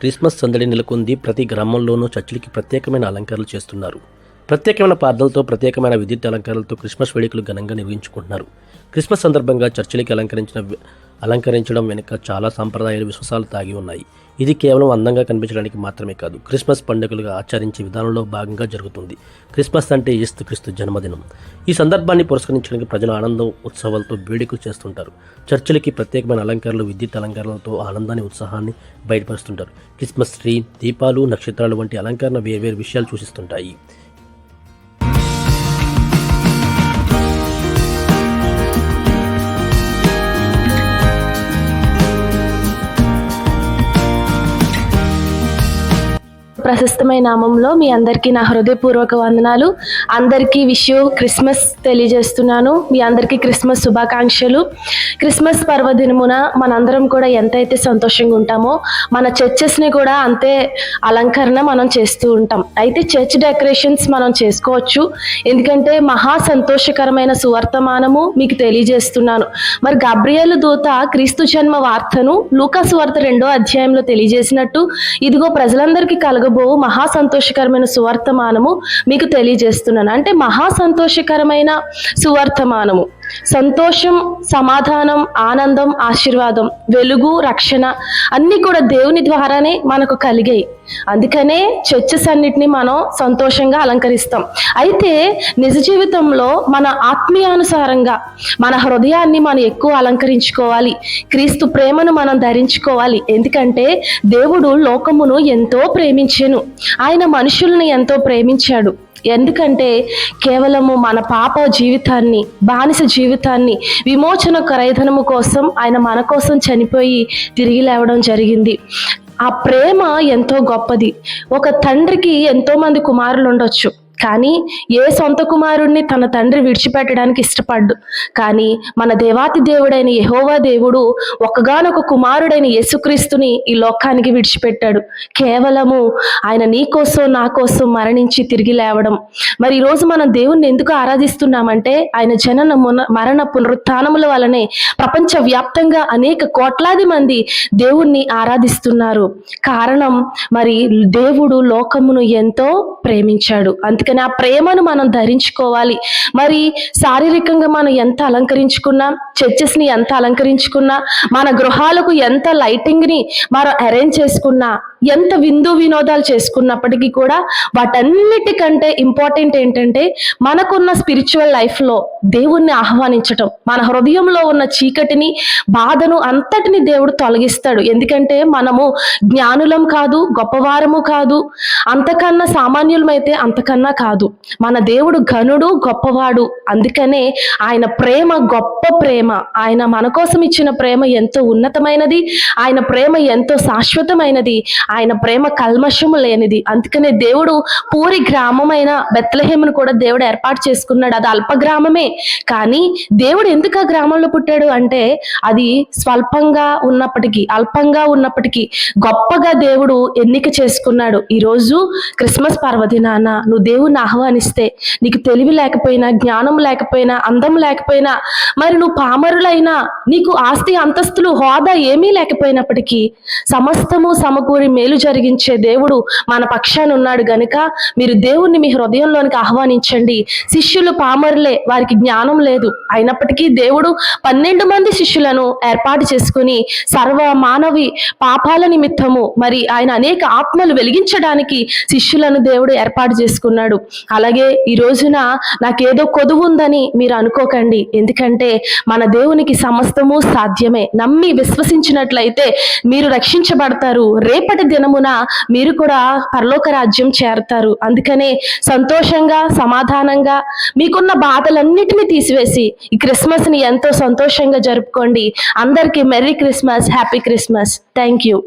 Christmas సందడి నెలకొంది. ప్రతి గ్రామంలోనూ చర్చిలకి ప్రత్యేకమైన అలంకరణలు చేస్తున్నారు. ప్రత్యేకమైన ప్రార్థనలతో, ప్రత్యేకమైన విద్యుత్ అలంకరణలతో క్రిస్మస్ వేడుకలు ఘనంగా నిర్వహించుకుంటున్నారు. క్రిస్మస్ సందర్భంగా చర్చిలకి అలంకరించడం వెనుక చాలా సాంప్రదాయాలు, విశ్వాసాలు దాగి ఉన్నాయి. ఇది కేవలం అందంగా కనిపించడానికి మాత్రమే కాదు, క్రిస్మస్ పండుగలుగా ఆచరించే విధానంలో భాగంగా జరుగుతుంది. క్రిస్మస్ అంటే యేసుక్రీస్తు జన్మదినం. ఈ సందర్భాన్ని పురస్కరించడానికి ప్రజలు ఆనందం, ఉత్సవాలతో వేడుకలు చేస్తుంటారు. చర్చిలకి ప్రత్యేకమైన అలంకరణలు, విద్యుత్ అలంకరణలతో ఆనందాన్ని, ఉత్సాహాన్ని బయటపరుస్తుంటారు. క్రిస్మస్ ట్రీ, దీపాలు, నక్షత్రాలు వంటి అలంకరణ వేర్వేరు విషయాలు సూచిస్తుంటాయి. ప్రశస్తమైన నామంలో మీ అందరికీ నా హృదయపూర్వక వందనాలు. అందరికీ క్రిస్మస్ తెలియజేస్తున్నాను. మీ అందరికీ క్రిస్మస్ శుభాకాంక్షలు. క్రిస్మస్ పర్వదినమున మనందరం కూడా ఎంతైతే సంతోషంగా ఉంటామో, మన చర్చెస్ని కూడా అంతే అలంకరణ మనం చేస్తూ ఉంటాం. అయితే చర్చ్ డెకరేషన్స్ మనం చేసుకోవచ్చు, ఎందుకంటే మహా సంతోషకరమైన సువర్తమానము మీకు తెలియజేస్తున్నాను. మరి గబ్రియేలు దూత క్రీస్తు జన్మ వార్తను లూకా సువార్త 2వ అధ్యాయంలో తెలియజేసినట్టు, ఇదిగో ప్రజలందరికీ కలగబో మహా సంతోషకరమైన సువర్తమానము మీకు తెలియజేస్తున్నాను. అంటే మహా సంతోషకరమైన సువర్తమానము, సంతోషం, సమాధానం, ఆనందం, ఆశీర్వాదం, వెలుగు, రక్షణ అన్నీ కూడా దేవుని ద్వారానే మనకు కలిగాయి. అందుకనే చర్చెస్ అన్నిటిని మనం సంతోషంగా అలంకరిస్తాం. అయితే నిజ జీవితంలో మన ఆత్మీయానుసారంగా మన హృదయాన్ని మనం ఎక్కువ అలంకరించుకోవాలి. క్రీస్తు ప్రేమను మనం ధరించుకోవాలి. ఎందుకంటే దేవుడు లోకమును ఎంతో ప్రేమించెను, ఆయన మనుషులను ఎంతో ప్రేమించాడు. ఎందుకంటే కేవలము మన పాప జీవితాన్ని, బానిస జీవితాన్ని విమోచన క్రయధనము కోసం ఆయన మన కోసం చనిపోయి తిరిగి లేవడం జరిగింది. ఆ ప్రేమ ఎంతో గొప్పది. ఒక తండ్రికి ఎంతో మంది కుమారులు ఉండొచ్చు, కానీ ఏ సొంత కుమారుణ్ణి తన తండ్రి విడిచిపెట్టడానికి ఇష్టపడ్డు. కానీ మన దేవాతి దేవుడైన యెహోవా దేవుడు ఒక్కగానొక కుమారుడైన యేసుక్రీస్తుని ఈ లోకానికి విడిచిపెట్టాడు. కేవలము ఆయన నీ కోసం, నా కోసం మరణించి తిరిగి లేవడం. మరి ఈరోజు మనం దేవుణ్ణి ఎందుకు ఆరాధిస్తున్నామంటే, ఆయన జనన, మరణ, పునరుత్థానముల వలనే ప్రపంచవ్యాప్తంగా అనేక కోట్లాది మంది దేవుణ్ణి ఆరాధిస్తున్నారు. కారణం, మరి దేవుడు లోకమును ఎంతో ప్రేమించాడు. అందుకని ఆ ప్రేమను మనం ధరించుకోవాలి. మరి శారీరకంగా మనం ఎంత అలంకరించుకున్నా, చర్చెస్ని ఎంత అలంకరించుకున్నా, మన గృహాలకు ఎంత లైటింగ్ని మనం అరేంజ్ చేసుకున్నా, ఎంత విందు వినోదాలు చేసుకున్నప్పటికీ కూడా వాటన్నిటికంటే ఇంపార్టెంట్ ఏంటంటే మనకున్న స్పిరిచువల్ లైఫ్లో దేవుణ్ణి ఆహ్వానించటం. మన హృదయంలో ఉన్న చీకటిని, బాధను అంతటిని దేవుడు తొలగిస్తాడు. ఎందుకంటే మనము జ్ఞానులం కాదు, గొప్పవారము కాదు, అంతకన్నా సామాన్యులమైతే అంతకన్నా కాదు. మన దేవుడు ఘనుడు, గొప్పవాడు. అందుకనే ఆయన ప్రేమ గొప్ప ప్రేమ. ఆయన మన కోసం ఇచ్చిన ప్రేమ ఎంతో ఉన్నతమైనది, ఆయన ప్రేమ ఎంతో శాశ్వతమైనది, ఆయన ప్రేమ కల్మషము లేనిది. అందుకనే దేవుడు పూరి గ్రామమైన బెత్లెహేమును కూడా దేవుడు ఏర్పాటు చేసుకున్నాడు. అది అల్ప గ్రామమే, కానీ దేవుడు ఎందుకు ఆ గ్రామంలో పుట్టాడు అంటే, అది స్వల్పంగా ఉన్నప్పటికీ, అల్పంగా ఉన్నప్పటికీ గొప్పగా దేవుడు ఎన్నిక చేసుకున్నాడు. ఈరోజు క్రిస్మస్ పర్వదినాన నువ్వు దేవుణ్ణి ఆహ్వానిస్తే, నీకు తెలివి లేకపోయినా, జ్ఞానం లేకపోయినా, అందం లేకపోయినా, మరి నువ్వు పామరులైనా, నీకు ఆస్తి, అంతస్తులు, హోదా ఏమీ లేకపోయినప్పటికీ సమస్తము సమకూరి మేలు జరిగించే దేవుడు మన పక్షాన ఉన్నాడు గనుక మీరు దేవుణ్ణి మీ హృదయంలోనికి ఆహ్వానించండి. శిష్యులు పామరులే, వారికి జ్ఞానం లేదు, అయినప్పటికీ దేవుడు 12 మంది శిష్యులను ఏర్పాటు చేసుకుని సర్వ మానవి పాపాల నిమిత్తము మరి ఆయన అనేక ఆత్మలు వెలిగించడానికి శిష్యులను దేవుడు ఏర్పాటు చేసుకున్నాడు. అలాగే ఈ రోజున నాకేదో కొదువు ఉందని మీరు అనుకోకండి. ఎందుకంటే మన దేవునికి సమస్తము సాధ్యమే. నమ్మి విశ్వసించినట్లయితే మీరు రక్షించబడతారు. రేపటి దినమున మీరు కూడా పరలోక రాజ్యం చేరతారు. అందుకనే సంతోషంగా, సమాధానంగా మీకున్న బాధలన్నిటినీ తీసివేసి ఈ క్రిస్మస్ని ఎంతో సంతోషంగా జరుపుకోండి. అందరికీ merry Christmas, happy Christmas. Thank you.